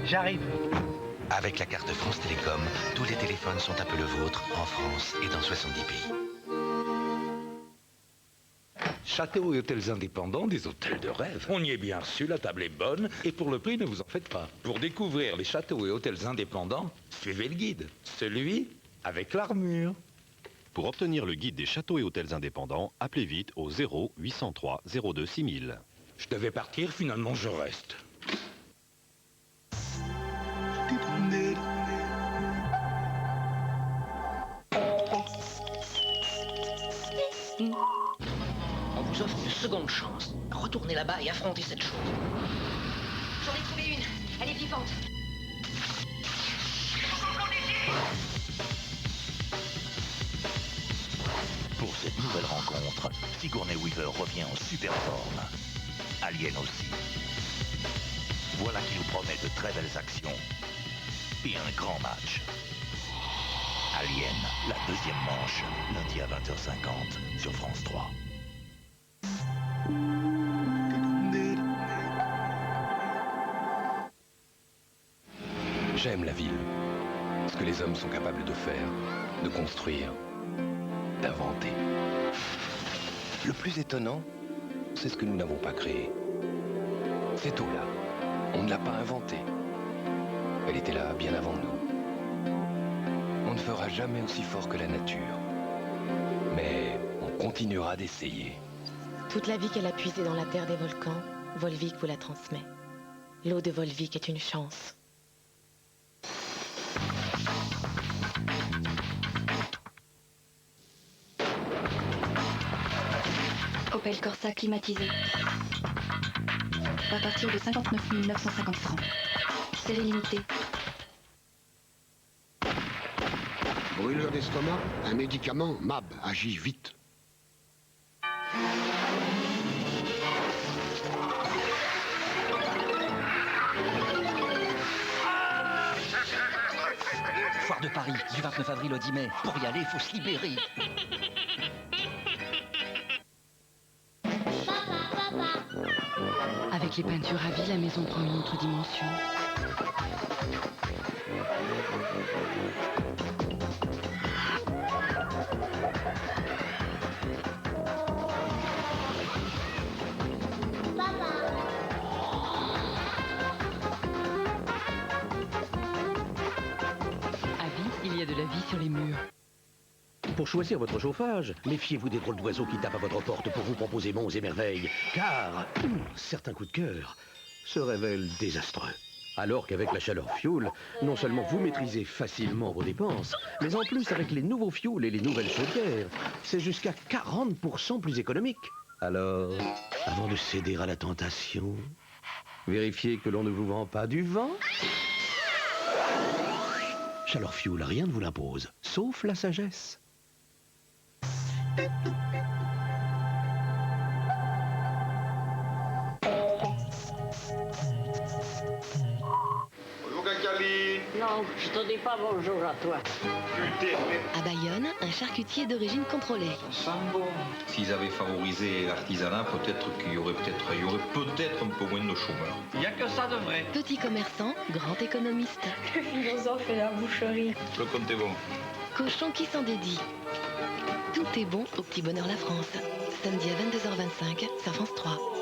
J'arrive. Avec la carte France Télécom, tous les téléphones sont un peu le vôtre en France et dans 70 pays. Châteaux et hôtels indépendants, des hôtels de rêve. On y est bien reçu, la table est bonne, et pour le prix, ne vous en faites pas. Pour découvrir les châteaux et hôtels indépendants, suivez le guide. Celui avec l'armure. Pour obtenir le guide des châteaux et hôtels indépendants, appelez vite au 0 803 02 6000. Je devais partir, finalement je reste. On vous offre une seconde chance. Retournez là-bas et affrontez cette chose. J'en ai trouvé une. Elle est vivante. Pour cette nouvelle rencontre, Sigourney Weaver revient en super forme. Alien aussi. Voilà qui nous promet de très belles actions et un grand match. Alien, la deuxième manche, lundi à 20h50 sur France 3. J'aime la ville. Ce que les hommes sont capables de faire, de construire, d'inventer. Le plus étonnant, c'est ce que nous n'avons pas créé. Cette eau-là, on ne l'a pas inventée. Elle était là bien avant nous. On ne fera jamais aussi fort que la nature. Mais on continuera d'essayer. Toute la vie qu'elle a puisée dans la terre des volcans, Volvic vous la transmet. L'eau de Volvic est une chance. Opel Corsa climatisé. À partir de 59 950 francs. Série limitée. Brûlure d'estomac, un médicament, MAB, agit vite. Foire de Paris, du 29 avril au 10 mai. Pour y aller, il faut se libérer. Avec les peintures à vie, la maison prend une autre dimension. À vie, il y a de la vie sur les murs. Pour choisir votre chauffage, méfiez-vous des drôles d'oiseaux qui tapent à votre porte pour vous proposer monts et merveilles, car certains coups de cœur se révèlent désastreux. Alors qu'avec la chaleur fuel, non seulement vous maîtrisez facilement vos dépenses, mais en plus avec les nouveaux fuels et les nouvelles chaudières, c'est jusqu'à 40% plus économique. Alors, avant de céder à la tentation, vérifiez que l'on ne vous vend pas du vent. Chaleur fuel, rien ne vous l'impose, sauf la sagesse. Bonjour Cacali. Non, je te dis pas bonjour à toi. À Bayonne, un charcutier d'origine contrôlée. Ça sent bon. S'ils avaient favorisé l'artisanat, peut-être qu'il y aurait peut-être un peu moins de chômeurs. Il n'y a que ça de vrai. Petit commerçant, grand économiste. Le philosophe et la boucherie. Le compte est bon. Cochon qui s'en dédie. Tout est bon au Petit Bonheur La France. Samedi à 22h25 sur France 3.